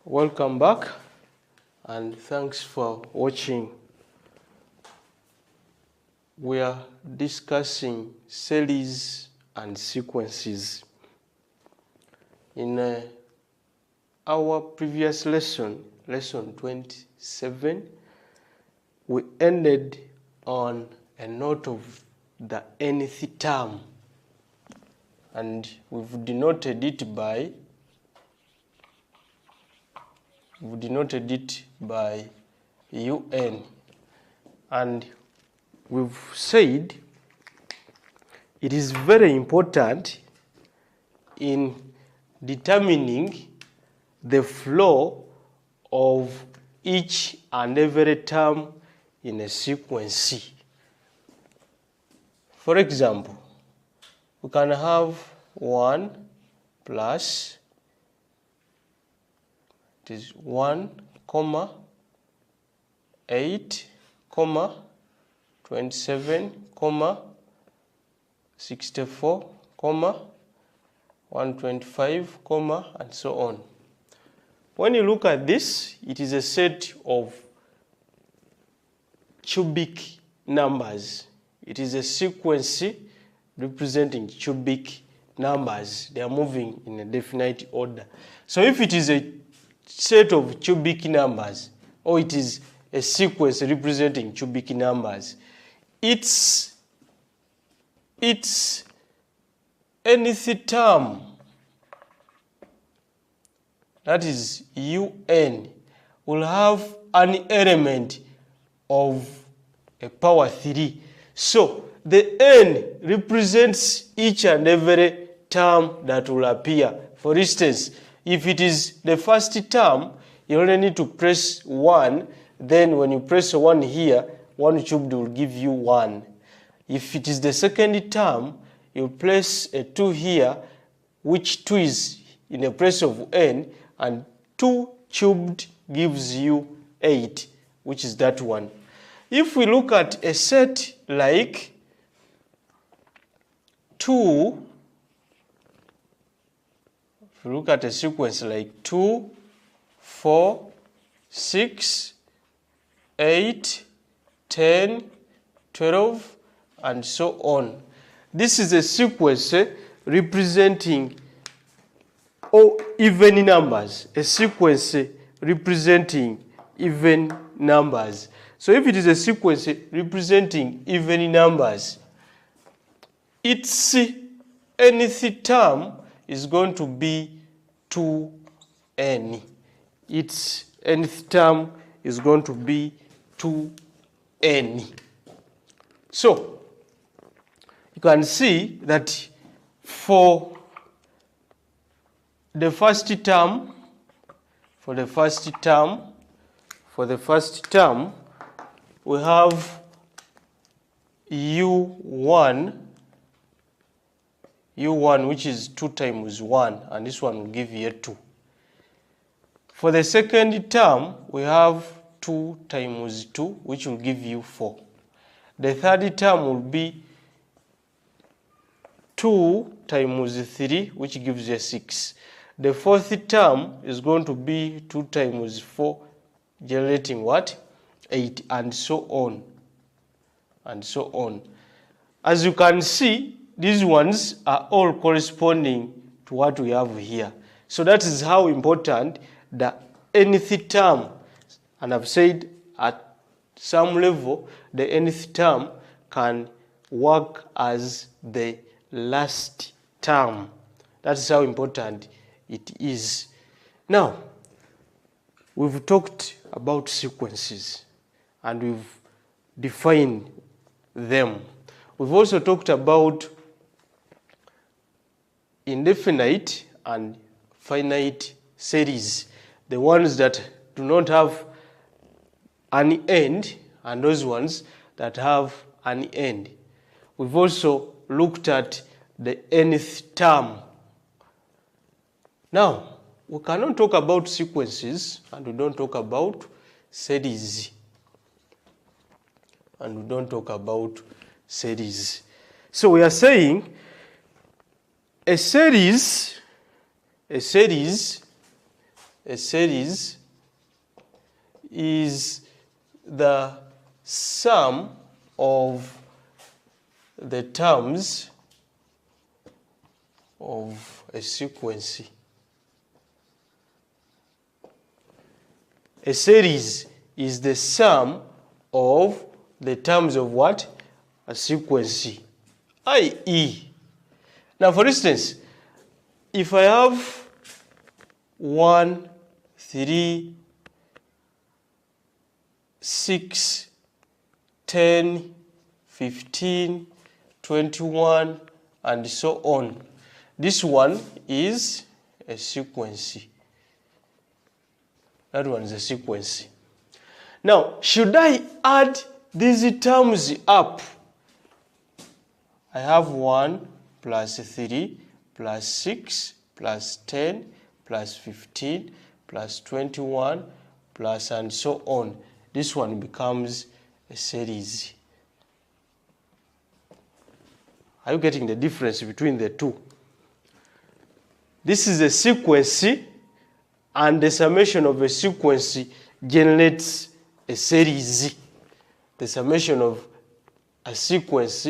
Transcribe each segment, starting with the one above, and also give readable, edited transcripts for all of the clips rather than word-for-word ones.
Welcome back and thanks for watching. We are discussing series and sequences. In our previous lesson, lesson 27, we ended on a note of the nth term, and we've denoted it by UN, and we've said it is very important in determining the flow of each and every term in a sequence. For example, we can have 1 plus, it is 1, 8, 27, 64, 125, and so on. When you look at this, it is a set of cubic numbers. It is a sequence representing cubic numbers. They are moving in a definite order. So if it is a set of cubic numbers, or it is a sequence representing cubic numbers, its nth term, that is UN, will have an element of a power 3. So the n represents each and every term that will appear. For instance, if it is the first term, you only need to press 1. Then when you press 1 here, 1 cubed will give you 1. If it is the second term, you place a 2 here, which 2 is in a place of n, and 2 cubed gives you 8, which is that one. If we look at a set like 2, if you look at a sequence like 2, 4, 6, 8, 10, 12, and so on. This is a sequence representing even numbers, a sequence representing even numbers. So if it is a sequence representing even numbers, its nth term is going to be 2n. Its nth term is going to be 2n. So you can see that for the first term, we have U1, which is 2 times 1, and this one will give you 2. For the second term, we have 2 times 2, which will give you 4. The third term will be 2 times 3, which gives you 6. The fourth term is going to be 2 times 4, generating what? 8, and so on, and so on. As you can see, these ones are all corresponding to what we have here. So that is how important the nth term, and I've said at some level, the nth term can work as the last term. That's how important it is. Now, we've talked about sequences and we've defined them. We've also talked about indefinite and finite series, the ones that do not have an end and those ones that have an end. We've also looked at the nth term. Now, we cannot talk about sequences and we don't talk about series. So we are saying a series A series is the sum of the terms of a sequence. A series is the sum of the terms of what? A sequence. i.e., now for instance, if I have 1, 3, 6, 10, 15, 21, and so on, this one is a sequence. That one is a sequence. Now, should I add these terms up? I have 1 plus 3 plus 6 plus 10 plus 15 plus 21 plus and so on. This one becomes a series. Are you getting the difference between the two? This is a sequence, and the summation of a sequence generates a series. The summation of a sequence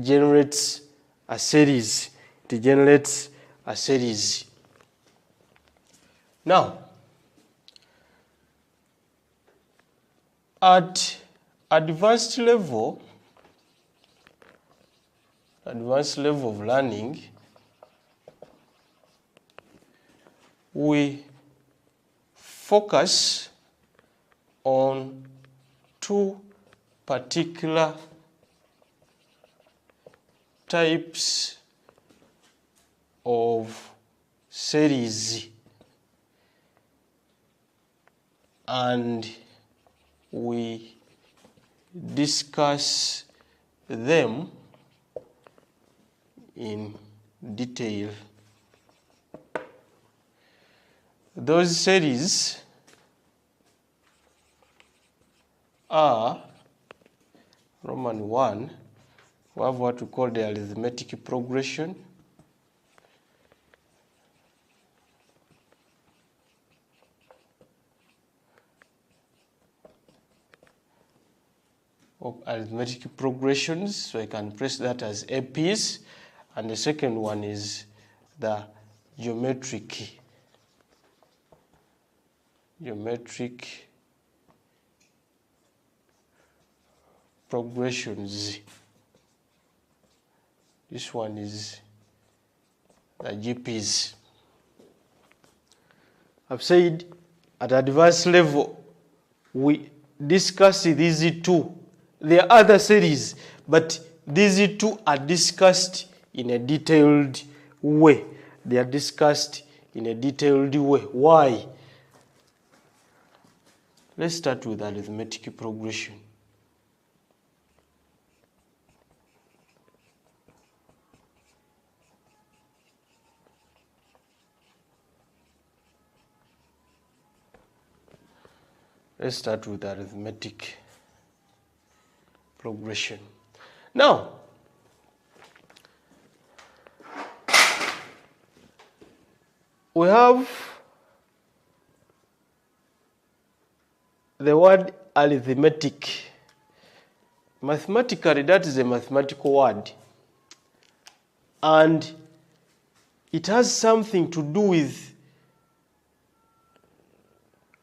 generates a series. It generates a series. Now, at advanced level of learning, we focus on two particular types of series, and we discuss them in detail. Those series are Roman 1, we have what we call the arithmetic progression. Of arithmetic progressions, so I can press that as APs, and the second one is the geometric progressions. This one is the GPs. I've said at advanced level we discuss these two. There are other series, but these two are discussed in a detailed way. They are discussed in a detailed way. Why? Let's start with arithmetic progression. Let's start with arithmetic progression. Now, we have the word arithmetic. Mathematically, that is a mathematical word, and it has something to do with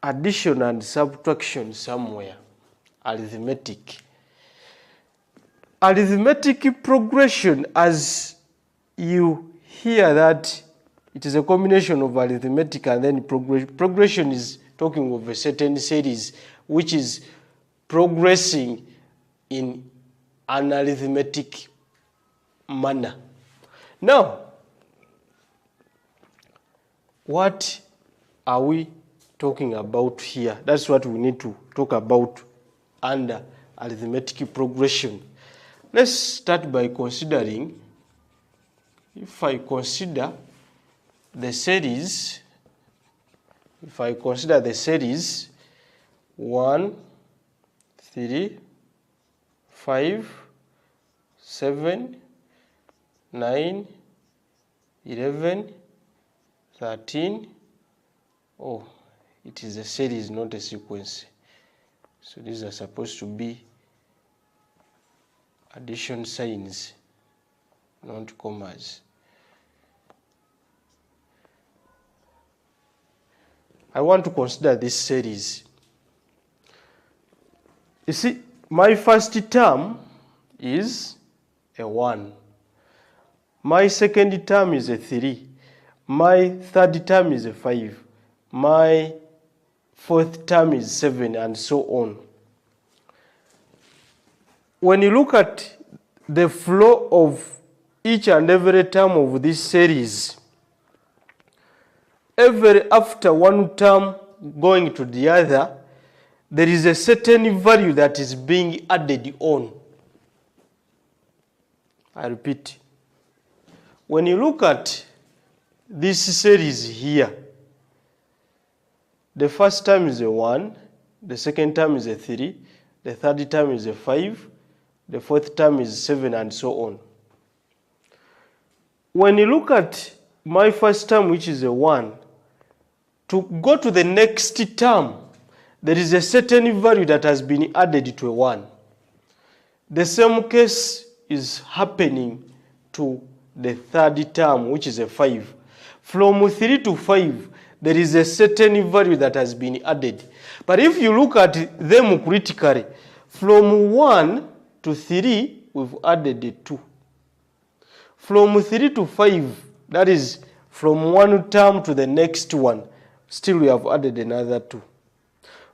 addition and subtraction somewhere. Arithmetic. Arithmetic progression, as you hear that it is a combination of arithmetic and then progression. Progression is talking of a certain series which is progressing in an arithmetic manner. Now, what are we talking about here? That's what we need to talk about under arithmetic progression. Let's start by considering, if I consider the series, 1, 3, 5, 7, 9, 11, 13, Oh, it is a series, not a sequence. So these are supposed to be addition signs, not commas. I want to consider this series. You see, my first term is a 1. My second term is a 3. My third term is a 5. My fourth term is 7, and so on. When you look at the flow of each and every term of this series, after one term going to the other, there is a certain value that is being added on. I repeat. When you look at this series here, the first term is a 1, the second term is a 3, the third term is a 5, the fourth term is 7, and so on. When you look at my first term, which is a 1, to go to the next term, there is a certain value that has been added to a 1. The same case is happening to the third term, which is a 5. From 3 to 5, there is a certain value that has been added. But if you look at them critically, from 1 to 3, we've added 2. From 3 to 5, that is from one term to the next one, still we have added another 2.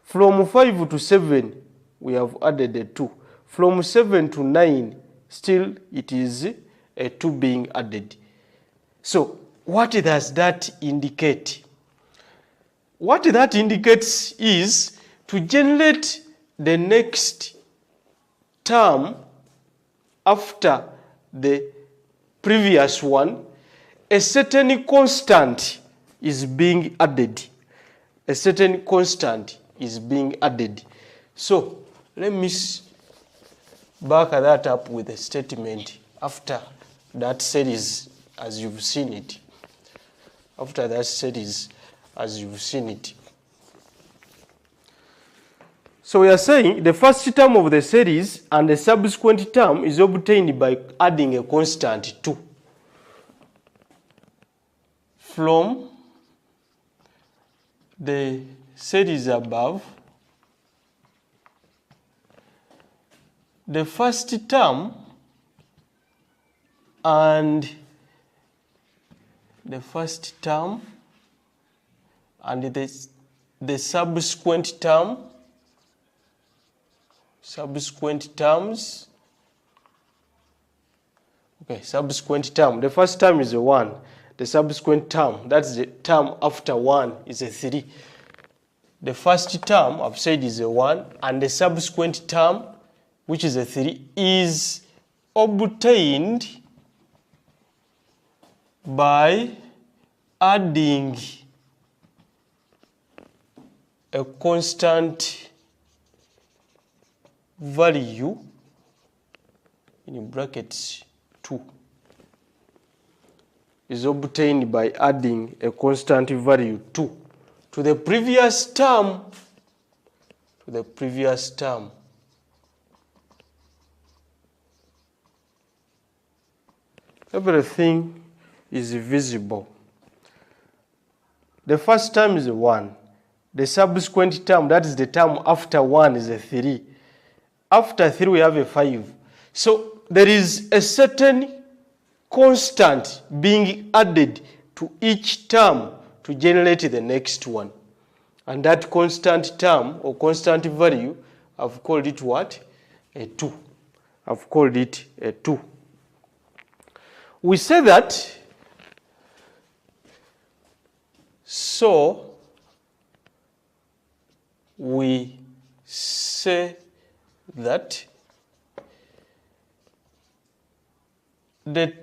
From 5 to 7, we have added 2. From 7 to 9, still it is a 2 being added. So what does that indicate? What that indicates is to generate the next term after the previous one, a certain constant is being added. A certain constant is being added. So let me back that up with a statement after that series as you've seen it. After that series as you've seen it. So we are saying the first term of the series and the subsequent term is obtained by adding a constant 2 from the series above. The first term and the subsequent terms. Okay, subsequent term. The first term is a 1. The subsequent term, that's the term after 1, is a 3. The first term, I've said, is a 1, and the subsequent term, which is a 3, is obtained by adding a constant value in brackets 2. Is obtained by adding a constant value 2 to the previous term. Everything is visible. The first term is a 1. The subsequent term, that is the term after 1, is a 3. After 3, we have a 5. So there is a certain constant being added to each term to generate the next one. And that constant term or constant value, I've called it what? A 2. I've called it a 2. We say that, so we say that the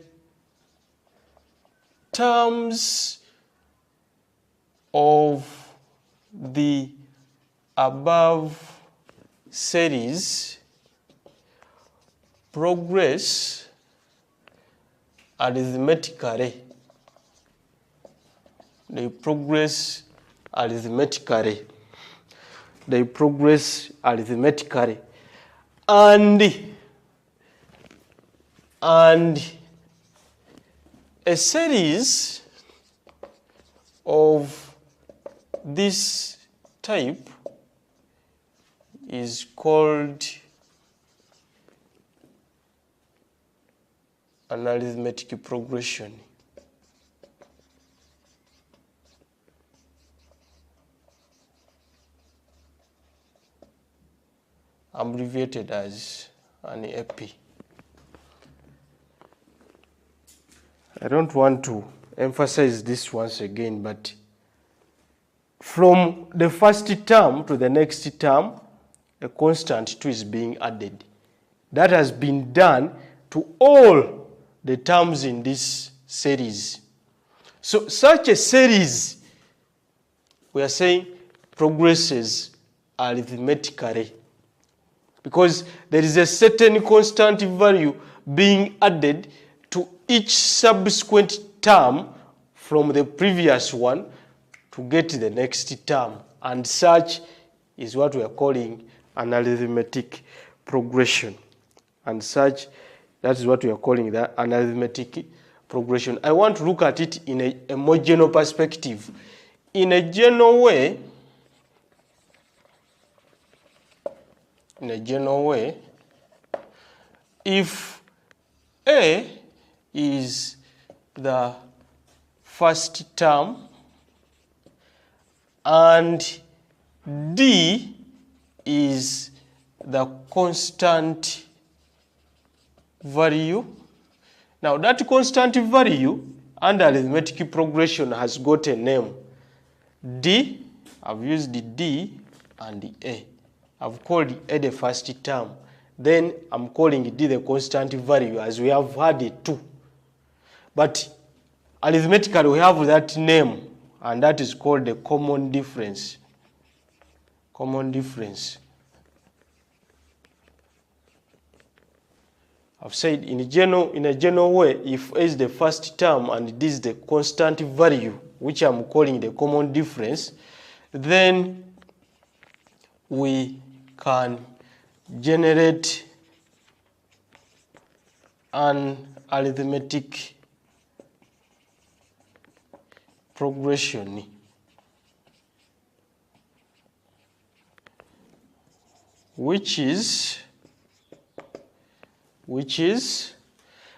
terms of the above series progress arithmetically. They progress arithmetically. They progress arithmetically. And a series of this type is called an arithmetic progression. Abbreviated as an AP. I don't want to emphasize this once again, but from the first term to the next term, a constant 2 is being added. That has been done to all the terms in this series. So such a series, we are saying, progresses arithmetically, because there is a certain constant value being added to each subsequent term from the previous one to get the next term, and such is what we are calling an arithmetic progression. And such, that is what we are calling an arithmetic progression. I want to look at it in a more general perspective. In a general way, if A is the first term and D is the constant value. Now that constant value under arithmetic progression has got a name. D, I've used the D and the A. I've called A the first term. Then I'm calling D the constant value, as we have had a 2. But arithmetically we have that name, and that is called the common difference. Common difference. I've said in a general way, if A is the first term and D is the constant value, which I'm calling the common difference, then we can generate an arithmetic progression which is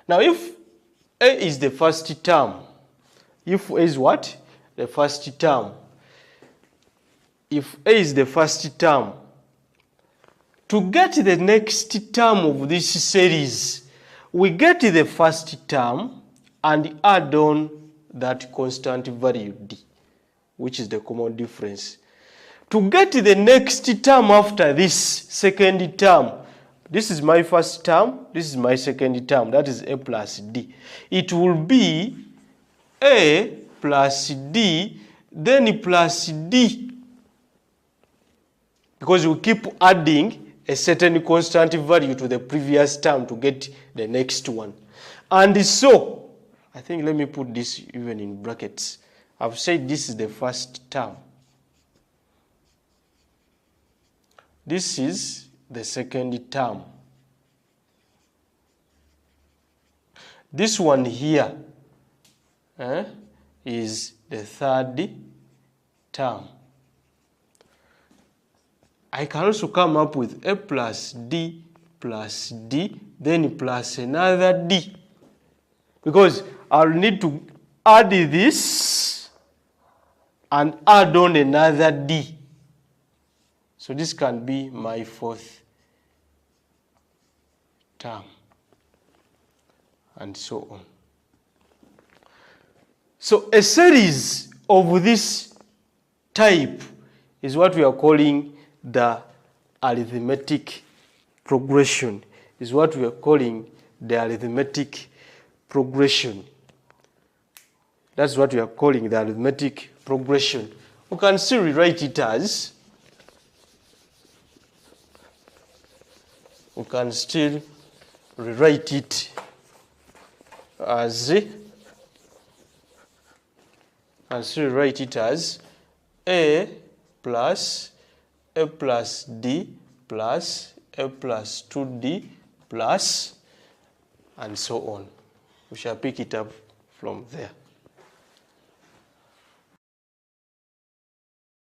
now if A is the first term, if A is what? The first term. If A is the first term, to get the next term of this series, we get the first term and add on that constant value D, which is the common difference. To get the next term after this second term, this is my first term, this is my second term, that is A plus D. It will be A plus D, then plus D, because we keep adding a certain constant value to the previous term to get the next one. And so, I think let me put this even in brackets. I've said this is the first term. This is the second term. This one here is the third term. I can also come up with A plus D, then plus another D. Because I'll need to add this and add on another D. So this can be my fourth term, and so on. So a series of this type is what we are calling the arithmetic progression, is what we are calling the arithmetic progression. That's what we are calling the arithmetic progression. We can still rewrite it as, a plus d plus a plus 2d plus and so on. We shall pick it up from there.